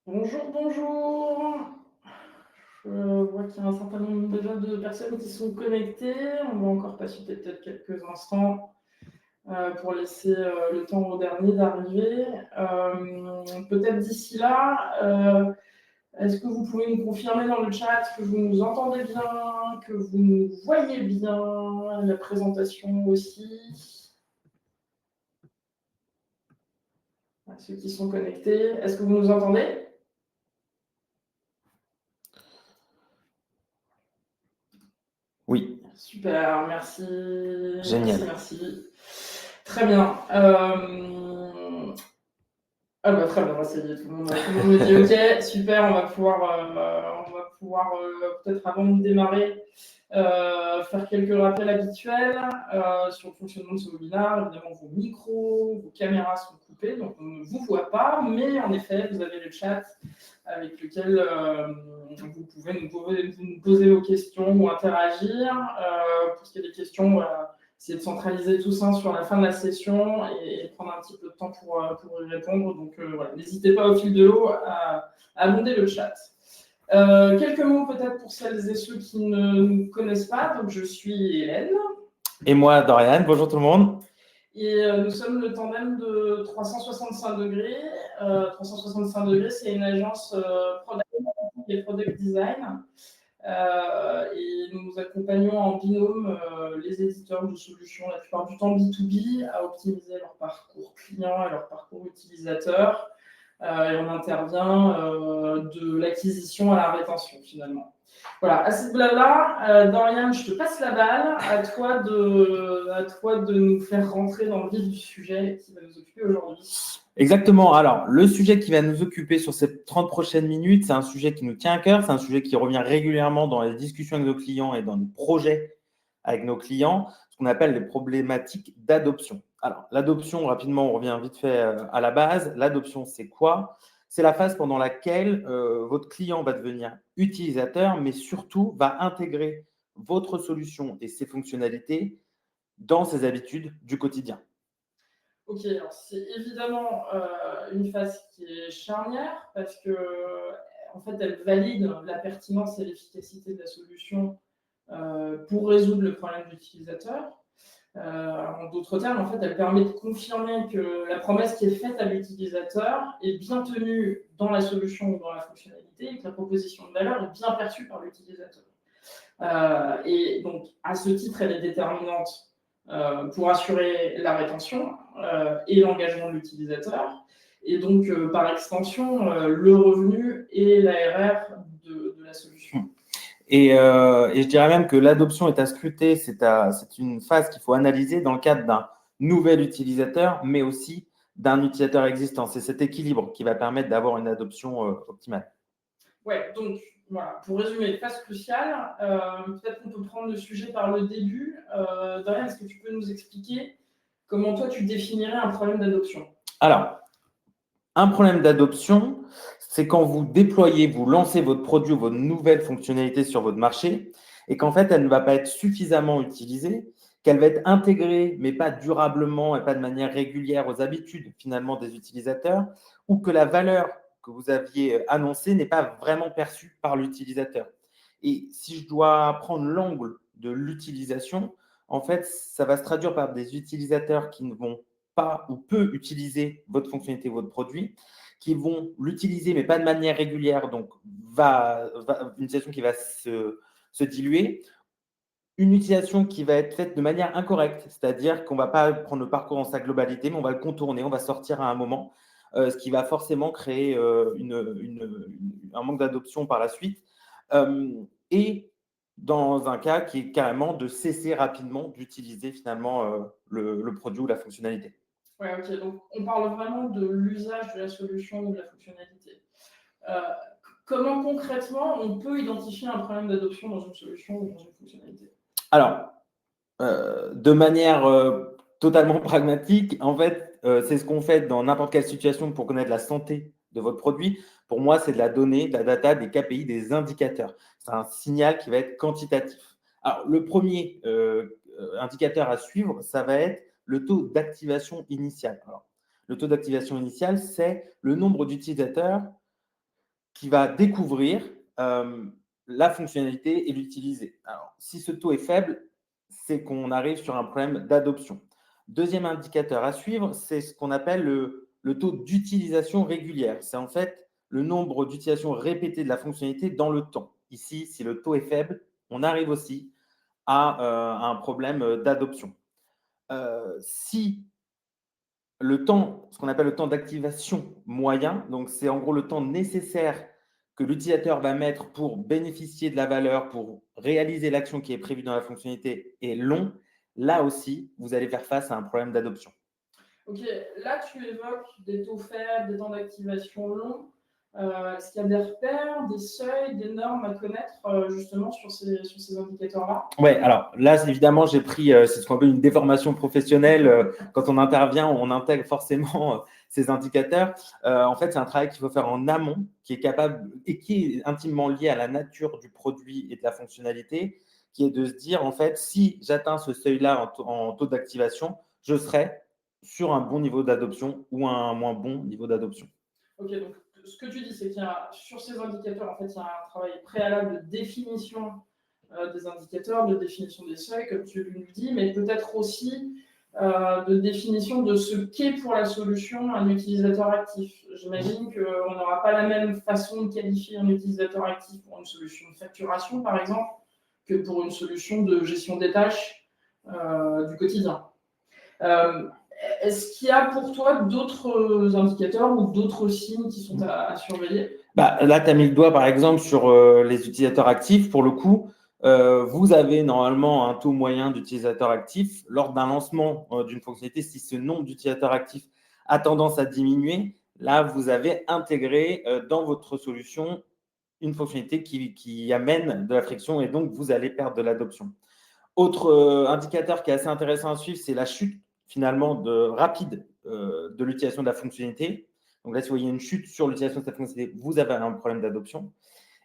Bonjour, bonjour. Je vois qu'il y a un certain nombre déjà de personnes qui sont connectées. On va encore patienter peut-être quelques instants pour laisser le temps aux derniers d'arriver. Peut-être d'ici là, est-ce que vous pouvez nous confirmer dans le chat que vous nous entendez bien, que vous nous voyez bien, la présentation aussi? Ceux qui sont connectés, est-ce que vous nous entendez? Oui, Super, merci, merci, génial. merci. Très bien. Ah bah très bien, ça y est, tout le monde me dit ok, super, on va pouvoir peut-être avant de démarrer faire quelques rappels habituels sur le fonctionnement de ce webinaire. Évidemment, vos micros, vos caméras sont coupées, donc on ne vous voit pas, mais en effet, vous avez le chat avec lequel vous pouvez nous poser vos questions ou interagir. Pour ce qui est des questions, voilà, essayer de centraliser tout ça sur la fin de la session et prendre un petit peu de temps pour y répondre. Donc voilà, n'hésitez pas au fil de l'eau à abonder le chat. Quelques mots peut-être pour celles et ceux qui ne nous connaissent pas. Donc je suis Hélène. Et moi, Dorian, bonjour tout le monde. Et nous sommes le tandem de 365 degrés. 365 degrés, c'est une agence product et product design. Et nous accompagnons en binôme les éditeurs de solutions, la plupart du temps B2B, à optimiser leur parcours client et leur parcours utilisateur. Et on intervient de l'acquisition à la rétention finalement. Voilà, assez de blabla. Dorian, je te passe la balle. À toi de nous faire rentrer dans le vif du sujet qui va nous occuper aujourd'hui. Exactement. Alors, le sujet qui va nous occuper sur ces 30 prochaines minutes, c'est un sujet qui nous tient à cœur, c'est un sujet qui revient régulièrement dans les discussions avec nos clients et dans les projets avec nos clients, ce qu'on appelle les problématiques d'adoption. Alors, l'adoption, rapidement, on revient vite fait à la base. L'adoption, c'est quoi? C'est la phase pendant laquelle votre client va devenir utilisateur, mais surtout va intégrer votre solution et ses fonctionnalités dans ses habitudes du quotidien. Ok, alors c'est évidemment une phase qui est charnière parce que en fait, elle valide la pertinence et l'efficacité de la solution pour résoudre le problème de l'utilisateur. En d'autres termes, en fait, elle permet de confirmer que la promesse qui est faite à l'utilisateur est bien tenue dans la solution ou dans la fonctionnalité et que la proposition de valeur est bien perçue par l'utilisateur. Et donc, à ce titre, elle est déterminante pour assurer la rétention et l'engagement de l'utilisateur. Et donc, par extension, le revenu et l'ARR de la solution. Et je dirais même que l'adoption est à scruter, c'est une phase qu'il faut analyser dans le cadre d'un nouvel utilisateur, mais aussi d'un utilisateur existant. C'est cet équilibre qui va permettre d'avoir une adoption optimale. Ouais, donc voilà, pour résumer, phase cruciale, peut-être qu'on peut prendre le sujet par le début. Dorian, est-ce que tu peux nous expliquer comment toi tu définirais un problème d'adoption? Alors, un problème d'adoption, c'est quand vous déployez, vous lancez votre produit ou votre nouvelle fonctionnalité sur votre marché et qu'en fait, elle ne va pas être suffisamment utilisée, qu'elle va être intégrée, mais pas durablement et pas de manière régulière aux habitudes finalement des utilisateurs, ou que la valeur que vous aviez annoncée n'est pas vraiment perçue par l'utilisateur. Et si je dois prendre l'angle de l'utilisation, en fait, ça va se traduire par des utilisateurs qui ne vont pas ou peu utiliser votre fonctionnalité, votre produit, qui vont l'utiliser, mais pas de manière régulière, donc une utilisation qui va se diluer, une utilisation qui va être faite de manière incorrecte, c'est-à-dire qu'on ne va pas prendre le parcours dans sa globalité, mais on va le contourner, on va sortir à un moment, ce qui va forcément créer un manque d'adoption par la suite. Et dans un cas qui est carrément de cesser rapidement d'utiliser finalement le produit ou la fonctionnalité. Ouais, ok, donc on parle vraiment de l'usage de la solution ou de la fonctionnalité. Euh, Comment concrètement on peut identifier un problème d'adoption dans une solution ou dans une fonctionnalité? Alors, de manière totalement pragmatique, en fait, c'est ce qu'on fait dans n'importe quelle situation pour connaître la santé de votre produit. Pour moi, c'est de la donnée, de la data, des KPI, des indicateurs. C'est un signal qui va être quantitatif. Alors, le premier indicateur à suivre, ça va être le taux d'activation initial. Alors, le taux d'activation initial, c'est le nombre d'utilisateurs qui va découvrir la fonctionnalité et l'utiliser. Alors, si ce taux est faible, c'est qu'on arrive sur un problème d'adoption. Deuxième indicateur à suivre, c'est ce qu'on appelle le taux d'utilisation régulière. C'est en fait le nombre d'utilisations répétées de la fonctionnalité dans le temps. Ici, si le taux est faible, on arrive aussi à un problème d'adoption. Si le temps, ce qu'on appelle le temps d'activation moyen, donc c'est en gros le temps nécessaire que l'utilisateur va mettre pour bénéficier de la valeur, pour réaliser l'action qui est prévue dans la fonctionnalité est long, là aussi, vous allez faire face à un problème d'adoption. Ok, là tu évoques des taux faibles, des temps d'activation longs. Est-ce qu'il y a des repères, des seuils, des normes à connaître justement sur ces indicateurs-là? Oui, alors là, évidemment, j'ai pris, c'est ce qu'on appelle une déformation professionnelle. Quand on intervient, on intègre forcément ces indicateurs. En fait, c'est un travail qu'il faut faire en amont, qui est capable et qui est intimement lié à la nature du produit et de la fonctionnalité, qui est de se dire, en fait, si j'atteins ce seuil-là en taux d'activation, je serai sur un bon niveau d'adoption ou un moins bon niveau d'adoption. Ok, donc ce que tu dis, c'est qu'il y a sur ces indicateurs, en fait, il y a un travail préalable de définition des indicateurs, de définition des seuils, comme tu nous dis, mais peut-être aussi de définition de ce qu'est pour la solution un utilisateur actif. J'imagine qu'on n'aura pas la même façon de qualifier un utilisateur actif pour une solution de facturation, par exemple, que pour une solution de gestion des tâches du quotidien. Est-ce qu'il y a pour toi d'autres indicateurs ou d'autres signes qui sont à surveiller? Là, tu as mis le doigt, par exemple, sur les utilisateurs actifs. Pour le coup, vous avez normalement un taux moyen d'utilisateurs actifs. Lors d'un lancement d'une fonctionnalité, si ce nombre d'utilisateurs actifs a tendance à diminuer, là, vous avez intégré dans votre solution une fonctionnalité qui amène de la friction et donc vous allez perdre de l'adoption. Autre indicateur qui est assez intéressant à suivre, c'est la chute finalement rapide de l'utilisation de la fonctionnalité. Donc là, si vous voyez une chute sur l'utilisation de cette fonctionnalité, vous avez un problème d'adoption.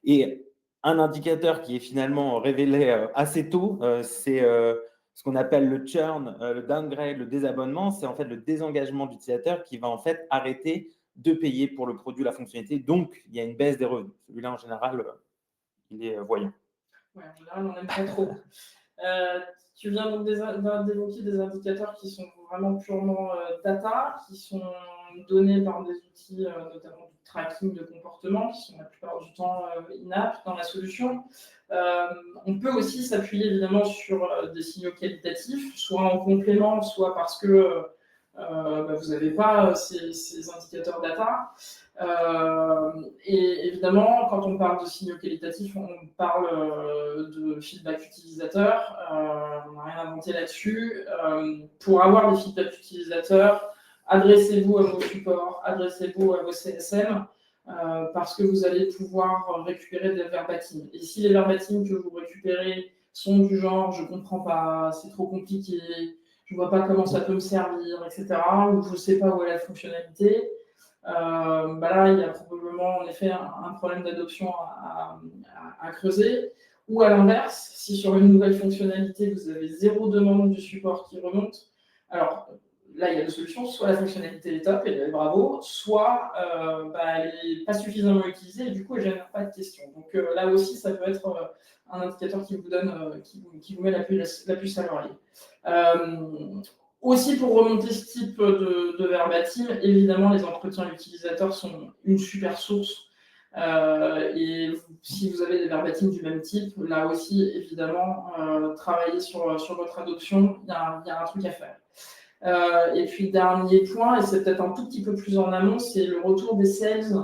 Et un indicateur qui est finalement révélé assez tôt, c'est ce qu'on appelle le churn, le downgrade, le désabonnement. C'est en fait le désengagement de l'utilisateur qui va en fait arrêter de payer pour le produit, la fonctionnalité. Donc, il y a une baisse des revenus. Celui-là, en général, il est voyant. Ouais, en général, on n'aime pas trop. Tu viens donc d'évoquer des indicateurs qui sont vraiment purement data, qui sont donnés par des outils, notamment du tracking de comportement, qui sont la plupart du temps in-app dans la solution. On peut aussi s'appuyer évidemment sur des signaux qualitatifs, soit en complément, soit parce que vous n'avez pas ces indicateurs data. Et évidemment, quand on parle de signaux qualitatifs, on parle de feedback utilisateur. On n'a rien inventé là-dessus. Pour avoir des feedbacks utilisateurs, adressez-vous à vos supports, adressez-vous à vos CSM, parce que vous allez pouvoir récupérer des verbatims. Et si les verbatims que vous récupérez sont du genre « je ne comprends pas, c'est trop compliqué, je ne vois pas comment ça peut me servir, etc. » ou « je ne sais pas où est la fonctionnalité », là, il y a probablement en effet un problème d'adoption à creuser. Ou à l'inverse, si sur une nouvelle fonctionnalité, vous avez 0 demande du support qui remonte, alors là, il y a deux solutions. Soit la fonctionnalité est top et bravo, soit elle n'est pas suffisamment utilisée et du coup, elle ne génère pas de questions. Donc là aussi, ça peut être un indicateur qui vous donne, qui vous met la puce à l'oreille. Aussi, pour remonter ce type de verbatim, évidemment, les entretiens utilisateurs sont une super source. Et si vous avez des verbatims du même type, là aussi, évidemment, travailler sur votre adoption, il y a un truc à faire. Et puis, dernier point, et c'est peut-être un tout petit peu plus en amont, c'est le retour des sales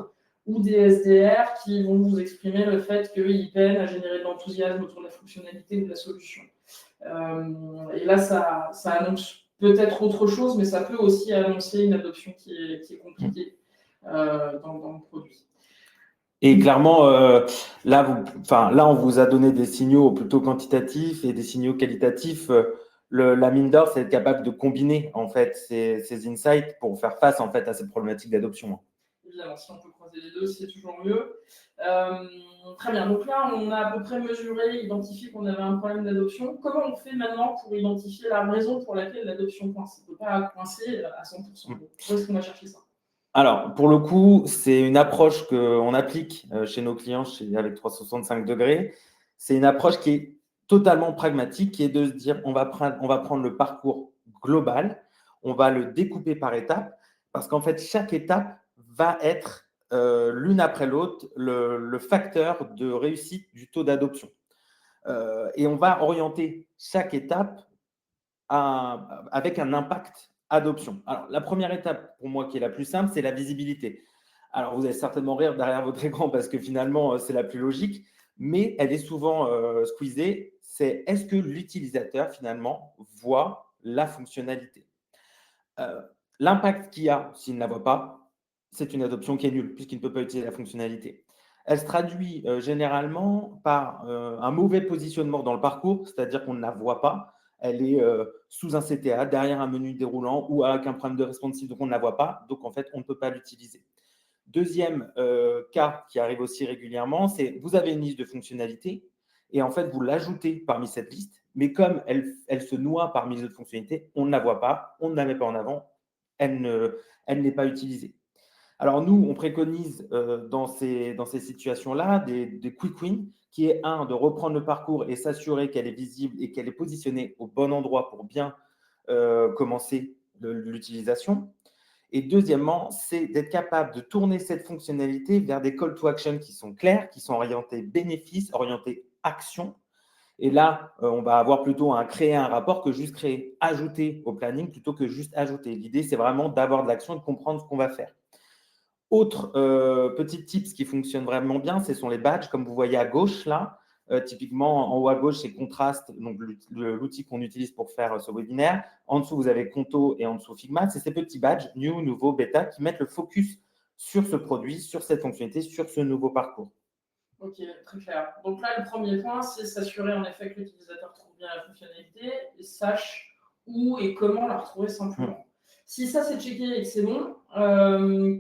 ou des SDR qui vont vous exprimer le fait qu'ils peinent à générer de l'enthousiasme autour de la fonctionnalité ou de la solution. Et là, ça annonce peut-être autre chose, mais ça peut aussi annoncer une adoption qui est compliquée dans le produit. Et clairement, là, on vous a donné des signaux plutôt quantitatifs et des signaux qualitatifs. La mine d'or, c'est être capable de combiner en fait ces insights pour faire face en fait à ces problématiques d'adoption. Évidemment, si on peut croiser les deux, c'est toujours mieux. Très bien. Donc là, on a à peu près mesuré, identifié qu'on avait un problème d'adoption. Comment on fait maintenant pour identifier la raison pour laquelle l'adoption coince? On ne peut pas coincer à 100%. Où est-ce qu'on va chercher ça? Alors, pour le coup, c'est une approche qu'on applique chez nos clients avec 365 degrés. C'est une approche qui est totalement pragmatique, qui est de se dire on va prendre le parcours global, on va le découper par étapes, parce qu'en fait, chaque étape va être l'une après l'autre le facteur de réussite du taux d'adoption. Et on va orienter chaque étape avec un impact adoption. Alors, la première étape, pour moi, qui est la plus simple, c'est la visibilité. Alors, vous allez certainement rire derrière votre écran parce que finalement, c'est la plus logique, mais elle est souvent squeezée. C'est est-ce que l'utilisateur, finalement, voit la fonctionnalité? Euh, L'impact qu'il y a s'il ne la voit pas, c'est une adoption qui est nulle puisqu'il ne peut pas utiliser la fonctionnalité. Elle se traduit généralement par un mauvais positionnement dans le parcours, c'est-à-dire qu'on ne la voit pas. Elle est sous un CTA, derrière un menu déroulant ou avec un problème de responsive, donc on ne la voit pas. Donc en fait, on ne peut pas l'utiliser. Deuxième cas qui arrive aussi régulièrement, c'est vous avez une liste de fonctionnalités et en fait, vous l'ajoutez parmi cette liste, mais comme elle se noie parmi les autres fonctionnalités, on ne la voit pas, on ne la met pas en avant, elle n'est pas utilisée. Alors nous, on préconise dans ces situations-là des quick wins, qui est un, de reprendre le parcours et s'assurer qu'elle est visible et qu'elle est positionnée au bon endroit pour bien commencer l'utilisation. Et deuxièmement, c'est d'être capable de tourner cette fonctionnalité vers des call to action qui sont clairs, qui sont orientés bénéfices, orientés action. Et là, on va avoir plutôt à créer un rapport que juste créer, ajouter au planning plutôt que juste ajouter. L'idée, c'est vraiment d'avoir de l'action et de comprendre ce qu'on va faire. Autre petit tips qui fonctionne vraiment bien, ce sont les badges, comme vous voyez à gauche là. Typiquement, en haut à gauche, c'est Contrast, donc l'outil qu'on utilise pour faire ce webinaire. En dessous, vous avez Conto et en dessous Figma. C'est ces petits badges, New, Nouveau, Beta, qui mettent le focus sur ce produit, sur cette fonctionnalité, sur ce nouveau parcours. Ok, très clair. Donc là, le premier point, c'est s'assurer en effet que l'utilisateur trouve bien la fonctionnalité et sache où et comment la retrouver simplement. Si ça c'est checké et que c'est bon,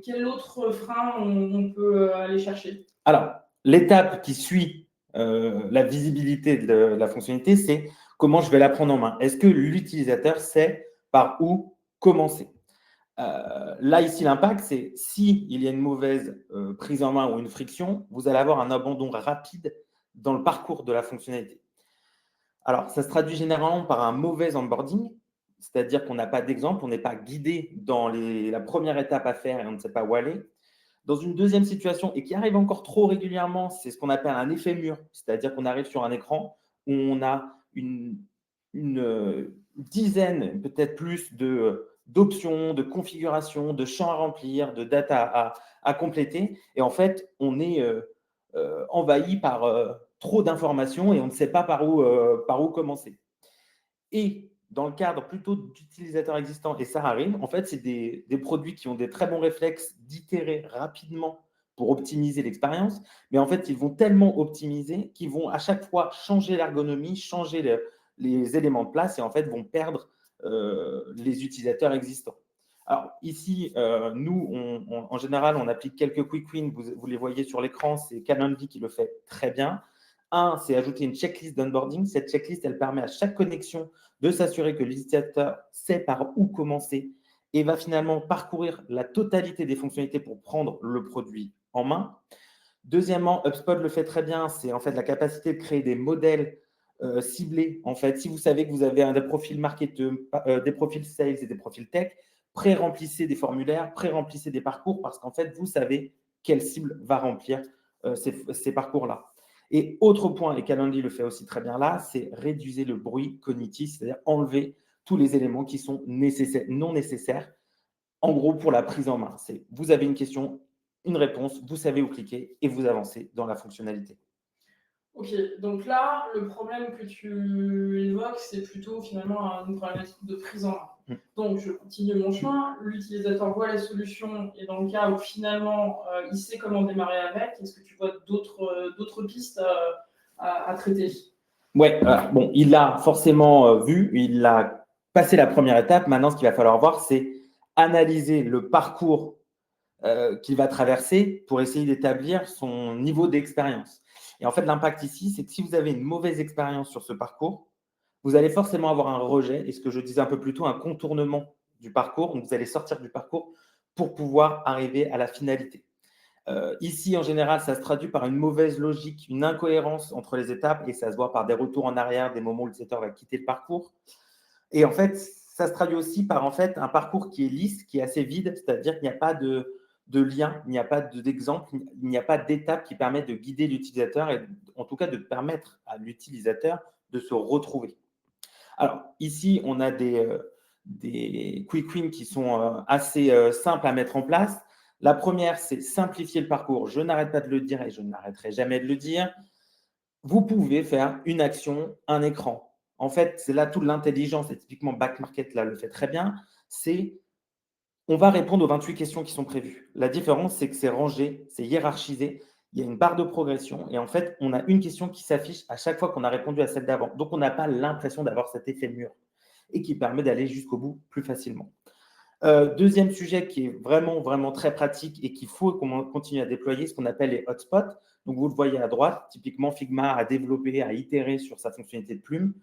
quel autre frein on peut aller chercher? Alors, l'étape qui suit la visibilité de la fonctionnalité, c'est comment je vais la prendre en main. Est-ce que l'utilisateur sait par où commencer? Là, ici, l'impact, c'est s'il y a une mauvaise prise en main ou une friction, vous allez avoir un abandon rapide dans le parcours de la fonctionnalité. Alors, ça se traduit généralement par un mauvais onboarding, c'est-à-dire qu'on n'a pas d'exemple, on n'est pas guidé dans la première étape à faire et on ne sait pas où aller. Dans une deuxième situation, et qui arrive encore trop régulièrement, c'est ce qu'on appelle un effet mur, c'est-à-dire qu'on arrive sur un écran où on a une dizaine, peut-être plus, d'options, de configurations, de champs à remplir, de data à compléter. Et en fait, on est envahi par trop d'informations et on ne sait pas par où commencer. Et dans le cadre plutôt d'utilisateurs existants, et ça arrive, en fait, c'est des produits qui ont des très bons réflexes d'itérer rapidement pour optimiser l'expérience, mais en fait, ils vont tellement optimiser qu'ils vont à chaque fois changer l'ergonomie, changer les éléments de place et en fait vont perdre les utilisateurs existants. Alors ici, nous, en général, on applique quelques quick wins, vous les voyez sur l'écran, c'est Calendly qui le fait très bien. Un, c'est ajouter une checklist d'onboarding. Cette checklist, elle permet à chaque connexion de s'assurer que l'utilisateur sait par où commencer et va finalement parcourir la totalité des fonctionnalités pour prendre le produit en main. Deuxièmement, HubSpot le fait très bien, c'est en fait la capacité de créer des modèles ciblés. En fait, si vous savez que vous avez des profils marketeurs, des profils sales et des profils tech, pré-remplissez des formulaires, pré-remplissez des parcours parce qu'en fait, vous savez quelle cible va remplir ces parcours-là. Et autre point, et Calendly le fait aussi très bien là, c'est réduire le bruit cognitif, c'est-à-dire enlever tous les éléments qui sont non nécessaires, en gros pour la prise en main. C'est vous avez une question, une réponse, vous savez où cliquer et vous avancez dans la fonctionnalité. Ok, donc là, le problème que tu évoques, c'est plutôt finalement une problématique de prise en main. Donc, je continue mon chemin, l'utilisateur voit la solution et dans le cas où finalement il sait comment démarrer avec, est-ce que tu vois d'autres pistes à traiter? Ouais, bon, il l'a forcément vu, il a passé la première étape. Maintenant, ce qu'il va falloir voir, c'est analyser le parcours qu'il va traverser pour essayer d'établir son niveau d'expérience. Et en fait, l'impact ici, c'est que si vous avez une mauvaise expérience sur ce parcours, vous allez forcément avoir un rejet, et ce que je disais un peu plus tôt, un contournement du parcours. Donc, vous allez sortir du parcours pour pouvoir arriver à la finalité. Ici, en général, ça se traduit par une mauvaise logique, une incohérence entre les étapes et ça se voit par des retours en arrière, des moments où l'utilisateur va quitter le parcours. Et en fait, ça se traduit aussi par en fait, un parcours qui est lisse, qui est assez vide, c'est-à-dire qu'il n'y a pas de lien, il n'y a pas d'exemple, il n'y a pas d'étape qui permet de guider l'utilisateur et en tout cas de permettre à l'utilisateur de se retrouver. Alors ici, on a des quick wins qui sont assez simples à mettre en place. La première, c'est simplifier le parcours. Je n'arrête pas de le dire et je n'arrêterai jamais de le dire. Vous pouvez faire une action, un écran. En fait, c'est là toute l'intelligence, et typiquement Back Market là, le fait très bien, c'est on va répondre aux 28 questions qui sont prévues. La différence, c'est que c'est rangé, c'est hiérarchisé, il y a une barre de progression et en fait, on a une question qui s'affiche à chaque fois qu'on a répondu à celle d'avant. Donc, on n'a pas l'impression d'avoir cet effet mur et qui permet d'aller jusqu'au bout plus facilement. Deuxième sujet qui est vraiment, vraiment très pratique et qu'il faut qu'on continue à déployer, ce qu'on appelle les hotspots. Donc, vous le voyez à droite, typiquement Figma a développé, a itéré sur sa fonctionnalité de plume.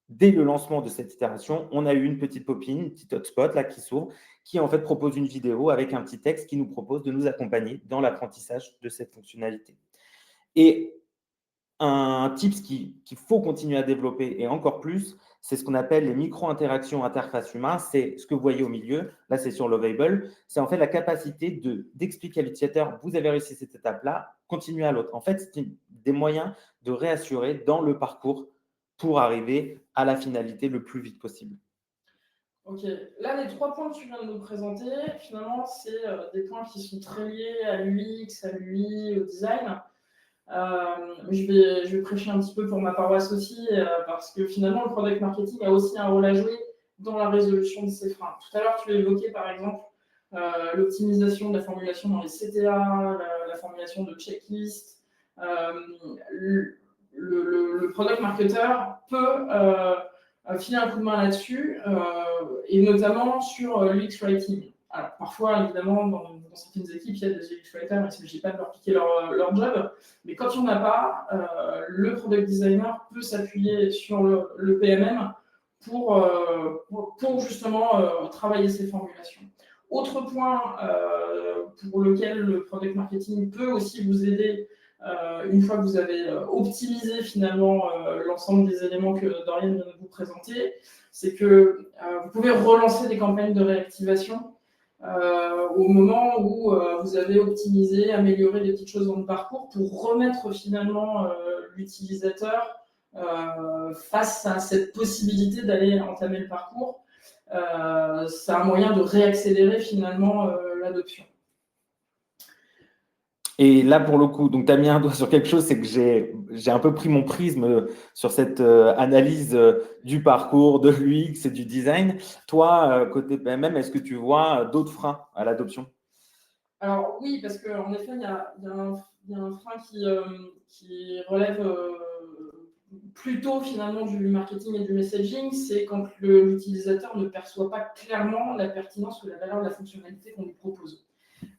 Dès le lancement de cette itération, on a eu une petite pop-in, une petite hotspot là, qui s'ouvre, qui en fait propose une vidéo avec un petit texte qui nous propose de nous accompagner dans l'apprentissage de cette fonctionnalité. Et un tips qu'il faut continuer à développer et encore plus, c'est ce qu'on appelle les micro-interactions interface humain. C'est ce que vous voyez au milieu. Là, c'est sur Lovable. C'est en fait la capacité d'expliquer à l'utilisateur, vous avez réussi cette étape-là, continuez à l'autre. En fait, c'est des moyens de réassurer dans le parcours pour arriver à la finalité le plus vite possible. Ok, là, les 3 points que tu viens de nous présenter, finalement, c'est des points qui sont très liés à l'UX, à l'UI, au design. Je vais prêcher un petit peu pour ma paroisse aussi, parce que finalement, le product marketing a aussi un rôle à jouer dans la résolution de ces freins. Tout à l'heure, tu as évoqué, par exemple, l'optimisation de la formulation dans les CTA, la formulation de checklist. Le product marketer peut filer un coup de main là-dessus, et notamment sur l'UX writing. Alors, parfois, évidemment, dans certaines équipes, il y a des UX writers, il ne s'agit pas de leur piquer leur job, mais quand il n'y en a pas, le product designer peut s'appuyer sur le PMM pour justement travailler ces formulations. Autre point pour lequel le product marketing peut aussi vous aider une fois que vous avez optimisé finalement l'ensemble des éléments que Dorian vient de vous présenter, c'est que vous pouvez relancer des campagnes de réactivation au moment où vous avez optimisé, amélioré des petites choses dans le parcours pour remettre finalement l'utilisateur face à cette possibilité d'aller entamer le parcours. C'est un moyen de réaccélérer finalement l'adoption. Et là, pour le coup, donc tu as mis un doigt sur quelque chose, c'est que j'ai un peu pris mon prisme sur cette analyse du parcours, de l'UX et du design. Toi, côté PMM, est-ce que tu vois d'autres freins à l'adoption? Alors oui, parce qu'en effet, il y a un frein qui relève plutôt finalement du marketing et du messaging, c'est quand l'utilisateur ne perçoit pas clairement la pertinence ou la valeur de la fonctionnalité qu'on lui propose.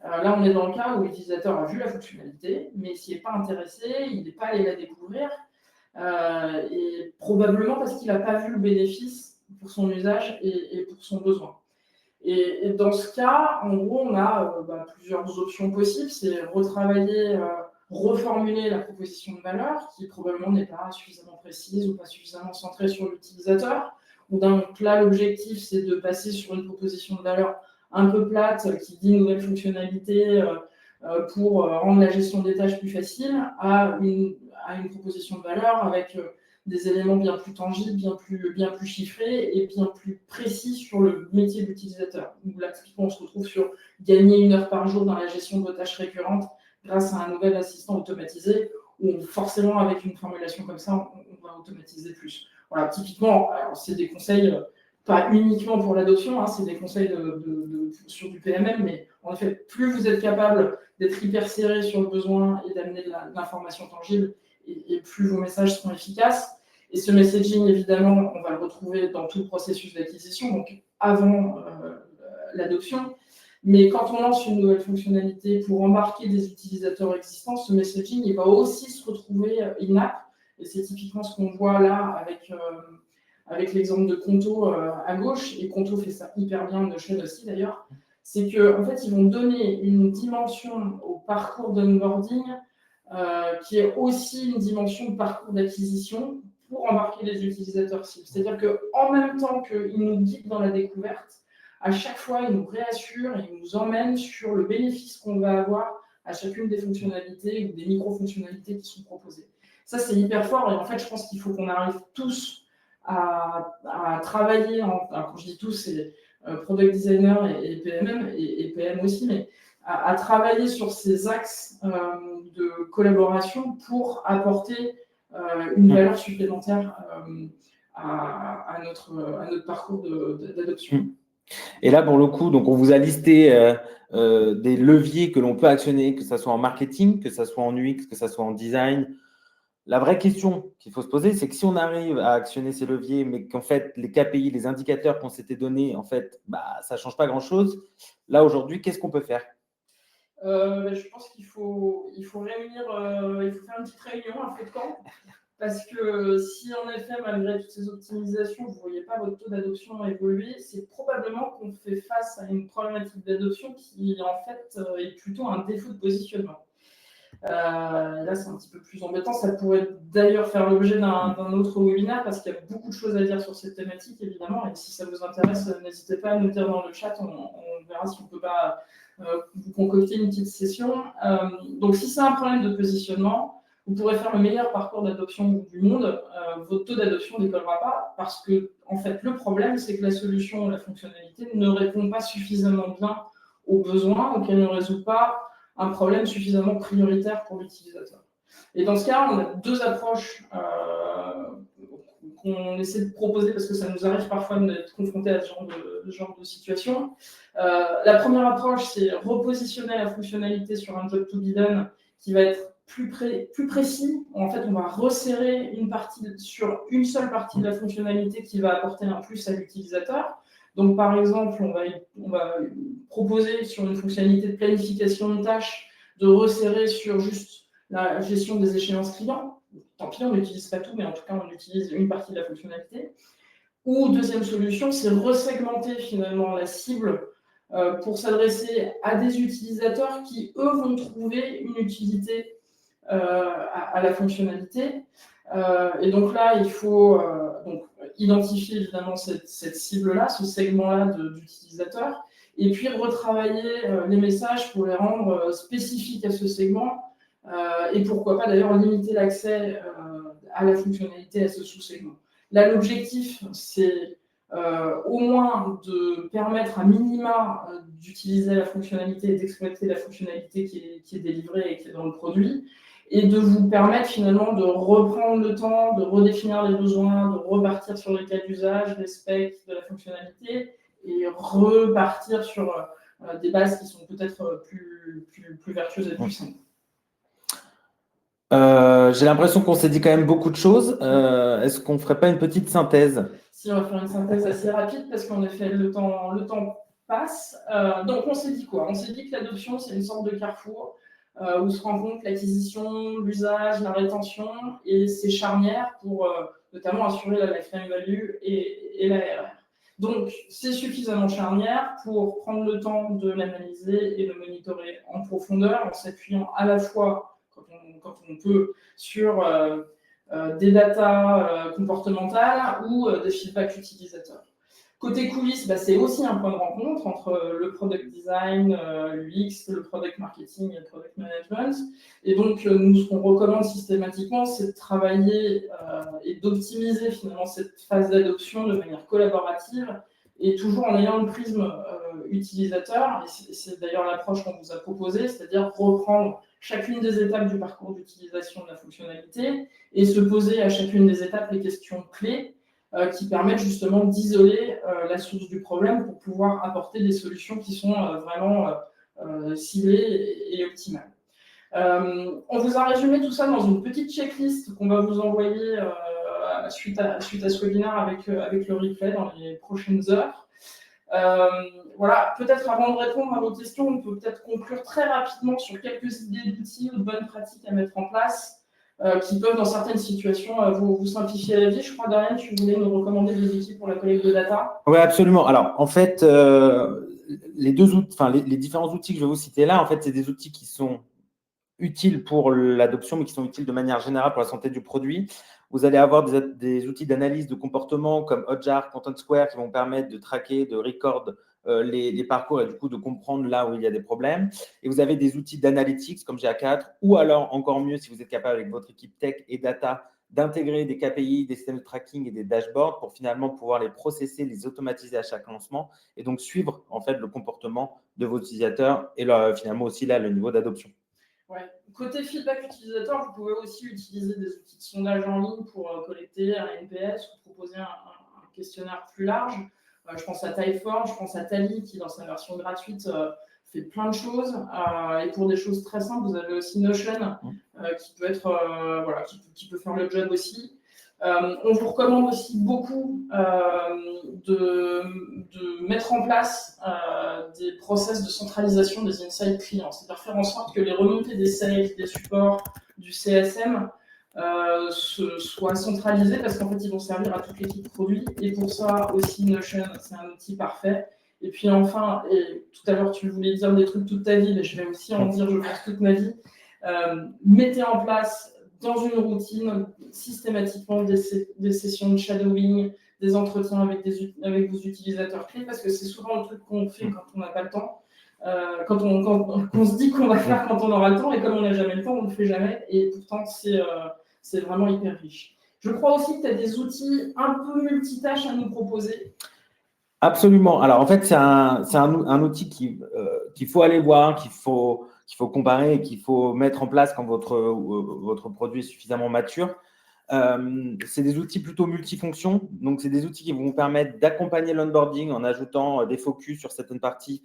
Là, on est dans le cas où l'utilisateur a vu la fonctionnalité, mais s'il n'est pas intéressé, il n'est pas allé la découvrir, et probablement parce qu'il n'a pas vu le bénéfice pour son usage et pour son besoin. Et dans ce cas, en gros, on a plusieurs options possibles. C'est retravailler, reformuler la proposition de valeur, qui probablement n'est pas suffisamment précise ou pas suffisamment centrée sur l'utilisateur. Ou donc là, l'objectif, c'est de passer sur une proposition de valeur un peu plate, qui dit nouvelle fonctionnalité pour rendre la gestion des tâches plus facile, à une proposition de valeur avec des éléments bien plus tangibles, bien plus chiffrés et bien plus précis sur le métier de l'utilisateur. Donc là, typiquement, on se retrouve sur gagner 1 heure par jour dans la gestion de vos tâches récurrentes grâce à un nouvel assistant automatisé, où forcément, avec une formulation comme ça, on va automatiser plus. Voilà, typiquement, c'est des conseils pas uniquement pour l'adoption, c'est des conseils sur du PMM, mais en effet, plus vous êtes capable d'être hyper serré sur le besoin et d'amener de l'information tangible, et plus vos messages seront efficaces. Et ce messaging, évidemment, on va le retrouver dans tout le processus d'acquisition, donc avant l'adoption. Mais quand on lance une nouvelle fonctionnalité pour embarquer des utilisateurs existants, ce messaging, il va aussi se retrouver in-app. Et c'est typiquement ce qu'on voit là avec l'exemple de Conto à gauche. Et Conto fait ça hyper bien, Notion aussi d'ailleurs. c'est qu'en fait, ils vont donner une dimension au parcours d'onboarding qui est aussi une dimension de parcours d'acquisition pour embarquer les utilisateurs cibles. C'est-à-dire qu'en même temps qu'ils nous guident dans la découverte, à chaque fois, ils nous réassurent et ils nous emmènent sur le bénéfice qu'on va avoir à chacune des fonctionnalités ou des micro-fonctionnalités qui sont proposées. Ça, c'est hyper fort et en fait, je pense qu'il faut qu'on arrive tous à travailler, alors quand je dis tous, c'est product designer et PMM et PM aussi, mais à travailler sur ces axes de collaboration pour apporter une valeur supplémentaire à notre parcours d'adoption. Et là, pour le coup, donc on vous a listé des leviers que l'on peut actionner, que ce soit en marketing, que ce soit en UX, que ce soit en design. La vraie question qu'il faut se poser, c'est que si on arrive à actionner ces leviers, mais qu'en fait, les KPI, les indicateurs qu'on s'était donnés, en fait, ça ne change pas grand-chose. Là, aujourd'hui, qu'est-ce qu'on peut faire ? Je pense qu'il faut réunir, il faut faire une petite réunion, un feu de camp, parce que si en effet, malgré toutes ces optimisations, vous ne voyez pas votre taux d'adoption évoluer, c'est probablement qu'on fait face à une problématique d'adoption qui en fait est plutôt un défaut de positionnement. Là, c'est un petit peu plus embêtant. Ça pourrait d'ailleurs faire l'objet d'un autre webinaire parce qu'il y a beaucoup de choses à dire sur cette thématique, évidemment. Et si ça vous intéresse, n'hésitez pas à nous dire dans le chat. On verra si on ne peut pas vous concocter une petite session. Donc, si c'est un problème de positionnement, vous pourrez faire le meilleur parcours d'adoption du monde. Votre taux d'adoption ne décollera pas parce que, en fait, le problème, c'est que la solution ou la fonctionnalité ne répond pas suffisamment bien aux besoins ou qu'elle ne résout pas un problème suffisamment prioritaire pour l'utilisateur. Et dans ce cas, on a deux approches qu'on essaie de proposer parce que ça nous arrive parfois d'être confrontés à ce genre de situation. La première approche, c'est repositionner la fonctionnalité sur un job to be done qui va être plus précis. En fait, on va resserrer une partie sur une seule partie de la fonctionnalité qui va apporter un plus à l'utilisateur. Donc, par exemple, on va proposer sur une fonctionnalité de planification de tâches de resserrer sur juste la gestion des échéances clients. Tant pis, on n'utilise pas tout, mais en tout cas, on utilise une partie de la fonctionnalité. Ou deuxième solution, c'est resegmenter finalement la cible pour s'adresser à des utilisateurs qui, eux, vont trouver une utilité à la fonctionnalité. Et donc là, il faut identifier évidemment cette cible-là, ce segment-là d'utilisateurs, et puis retravailler les messages pour les rendre spécifiques à ce segment, et pourquoi pas d'ailleurs limiter l'accès à la fonctionnalité à ce sous-segment. Là, l'objectif, c'est au moins de permettre à minima d'utiliser la fonctionnalité et d'exploiter la fonctionnalité qui est délivrée et qui est dans le produit, et de vous permettre finalement de reprendre le temps, de redéfinir les besoins, de repartir sur les cas d'usage, les specs de la fonctionnalité, et repartir sur des bases qui sont peut-être plus vertueuses et plus simples. J'ai l'impression qu'on s'est dit quand même beaucoup de choses. Est-ce qu'on ne ferait pas une petite synthèse ? Si, on va faire une synthèse assez rapide parce qu'en effet, le temps passe. Donc, on s'est dit quoi ? On s'est dit que l'adoption, c'est une sorte de carrefour où se rencontrent l'acquisition, l'usage, la rétention, et c'est charnière pour notamment assurer la lifetime value et la RR. Donc, c'est suffisamment charnière pour prendre le temps de l'analyser et de monitorer en profondeur en s'appuyant à la fois, quand on peut, sur des datas comportementales ou des feedbacks utilisateurs. Côté coulisses, c'est aussi un point de rencontre entre le product design, l'UX, le product marketing et le product management. Et donc, nous, ce qu'on recommande systématiquement, c'est de travailler et d'optimiser finalement cette phase d'adoption de manière collaborative et toujours en ayant le prisme utilisateur. Et c'est d'ailleurs l'approche qu'on vous a proposée, c'est-à-dire reprendre chacune des étapes du parcours d'utilisation de la fonctionnalité et se poser à chacune des étapes les questions clés qui permettent justement d'isoler la source du problème pour pouvoir apporter des solutions qui sont vraiment ciblées et optimales. On vous a résumé tout ça dans une petite checklist qu'on va vous envoyer suite à ce webinaire avec le replay dans les prochaines heures. Voilà, peut-être avant de répondre à vos questions, on peut peut-être conclure très rapidement sur quelques idées d'outils ou de bonnes pratiques à mettre en place qui peuvent, dans certaines situations, vous simplifier la vie. Je crois, Dorian, tu voulais nous recommander des outils pour la collecte de data. Oui, absolument. Alors, en fait, les différents outils que je vais vous citer là, en fait, c'est des outils qui sont utiles pour l'adoption, mais qui sont utiles de manière générale pour la santé du produit. Vous allez avoir des outils d'analyse de comportement comme Hotjar, Content Square qui vont permettre de traquer, de record les parcours et du coup de comprendre là où il y a des problèmes. Et vous avez des outils d'analytics comme GA4 ou alors encore mieux si vous êtes capable avec votre équipe tech et data d'intégrer des KPI, des systèmes de tracking et des dashboards pour finalement pouvoir les processer, les automatiser à chaque lancement et donc suivre en fait le comportement de vos utilisateurs et finalement aussi là le niveau d'adoption. Ouais. Côté feedback utilisateur, vous pouvez aussi utiliser des outils de sondage en ligne pour collecter un NPS ou proposer un questionnaire plus large. Je pense à Typeform, je pense à Tally qui, dans sa version gratuite, fait plein de choses. Et pour des choses très simples, vous avez aussi Notion qui peut être, qui peut faire le job aussi. On vous recommande aussi beaucoup de mettre en place des process de centralisation des insights clients, c'est-à-dire faire en sorte que les remontées des sales, des supports, du CSM soient centralisées parce qu'en fait, ils vont servir à toute l'équipe produit. Et pour ça aussi, Notion, c'est un outil parfait. Et puis enfin, et tout à l'heure, tu voulais dire des trucs toute ta vie, mais je vais aussi en dire, je pense, toute ma vie. Mettez en place dans une routine systématiquement des sessions de shadowing, des entretiens avec vos utilisateurs clés, parce que c'est souvent le truc qu'on fait quand on n'a pas le temps, quand on se dit qu'on va faire quand on aura le temps, et comme on n'a jamais le temps, on ne le fait jamais, et pourtant c'est vraiment hyper riche. Je crois aussi que tu as des outils un peu multitâches à nous proposer. Absolument. Alors, en fait, c'est un outil qu'il faut aller voir, qu'il faut comparer et qu'il faut mettre en place quand votre produit est suffisamment mature. C'est des outils plutôt multifonctions. Donc, c'est des outils qui vont vous permettre d'accompagner l'onboarding en ajoutant des focus sur certaines parties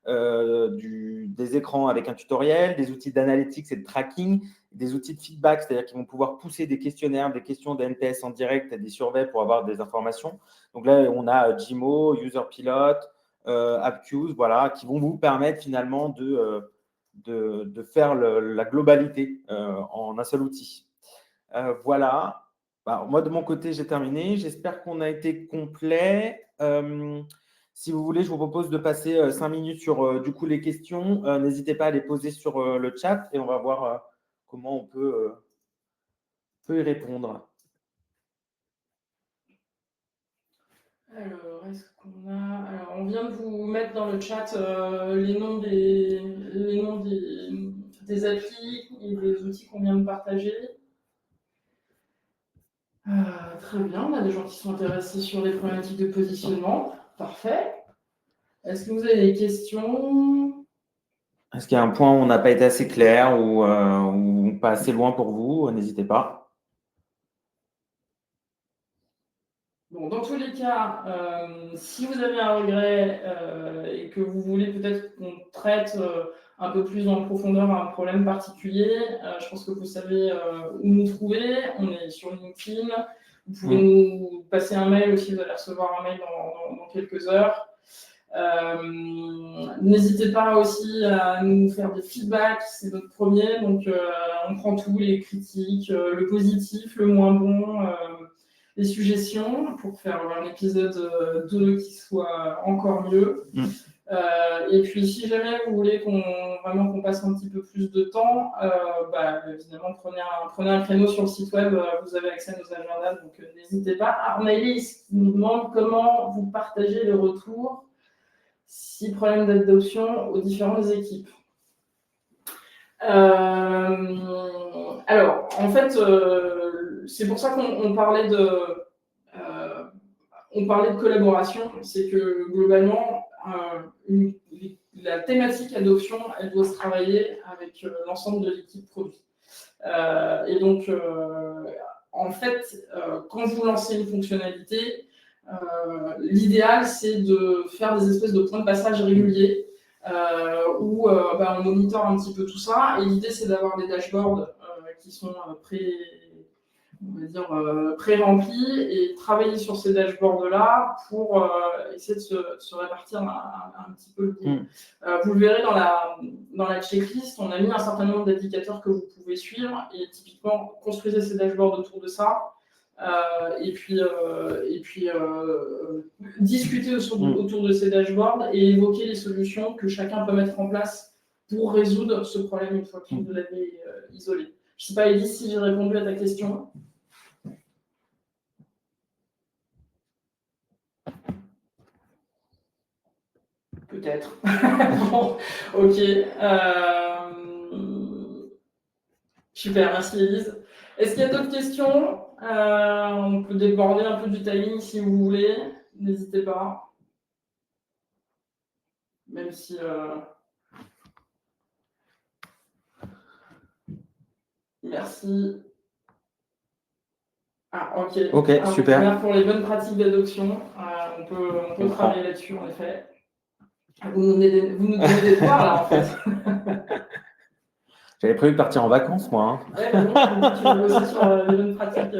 des écrans avec un tutoriel, des outils d'analytics et de tracking, des outils de feedback, c'est-à-dire qu'ils vont pouvoir pousser des questionnaires, des questions d'NPS en direct et des surveys pour avoir des informations. Donc là, on a Gmo, UserPilot, AppQs, voilà, qui vont vous permettre finalement de faire la globalité en un seul outil. Voilà. Alors, moi, de mon côté, j'ai terminé. J'espère qu'on a été complet. Si vous voulez, je vous propose de passer 5 minutes sur du coup les questions. N'hésitez pas à les poser sur le chat et on va voir comment on peut y répondre. Alors, est-ce qu'on a… Alors, on vient de vous mettre dans le chat les noms des applis et des outils qu'on vient de partager. Très bien, on a des gens qui sont intéressés sur les problématiques de positionnement. Parfait. Est-ce que vous avez des questions? Est-ce qu'il y a un point où on n'a pas été assez clair ou pas assez loin pour vous? N'hésitez pas. Bon, dans tous les cas, si vous avez un regret et que vous voulez peut-être qu'on traite un peu plus en profondeur un problème particulier, je pense que vous savez où nous trouver. On est sur LinkedIn. Vous pouvez nous passer un mail aussi, vous allez recevoir un mail dans quelques heures. N'hésitez pas aussi à nous faire des feedbacks, c'est notre premier, donc on prend tout, les critiques, le positif, le moins bon, les suggestions pour faire un épisode 2 qui soit encore mieux. Et puis si jamais vous voulez qu'on passe un petit peu plus de temps, évidemment prenez un créneau sur le site web, vous avez accès à nos agendas, donc n'hésitez pas. Arnaïlis qui nous demande comment vous partagez le retour si problème d'adoption aux différentes équipes. Alors, en fait, c'est pour ça qu'on parlait de collaboration. C'est que globalement, la thématique adoption, elle doit se travailler avec l'ensemble de l'équipe produit. Et donc, en fait, quand vous lancez une fonctionnalité, l'idéal, c'est de faire des espèces de points de passage réguliers où on monitore un petit peu tout ça. Et l'idée, c'est d'avoir des dashboards qui sont pré-remplis et travailler sur ces dashboards-là pour essayer de se répartir un petit peu le boulot. Vous le verrez dans la checklist, on a mis un certain nombre d'indicateurs que vous pouvez suivre et typiquement, construisez ces dashboards autour de ça. Et puis discuter autour de ces dashboards et évoquer les solutions que chacun peut mettre en place pour résoudre ce problème une fois que vous l'avez isolé. Je ne sais pas, Élise, si j'ai répondu à ta question. Peut-être. Bon, ok. Super, merci Élise. Est-ce qu'il y a d'autres questions? On peut déborder un peu du timing si vous voulez. N'hésitez pas. Même si... Merci. Ah, ok. Ok, super. Pour les bonnes pratiques d'adoption, on peut travailler là-dessus, en effet. Vous nous donnez des devoirs, là, en fait. J'avais prévu de partir en vacances, moi. Ouais, bah non, tu vas bosser sur les bonnes pratiques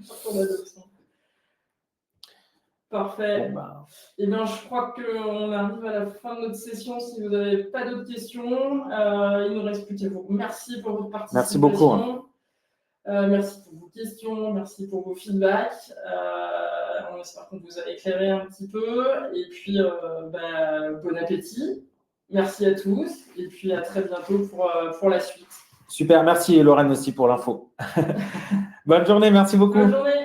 sur l'adoption. Parfait. Bon, bah. Eh bien, je crois qu'on arrive à la fin de notre session. Si vous n'avez pas d'autres questions, il ne nous reste plus qu'à vous remercier pour votre participation. Merci beaucoup. Merci pour vos questions, merci pour vos feedbacks. On espère qu'on vous a éclairé un petit peu. Et puis, bon appétit. Merci à tous. Et puis, à très bientôt pour la suite. Super, merci Lorraine aussi pour l'info. Bonne journée, merci beaucoup. Bonne journée.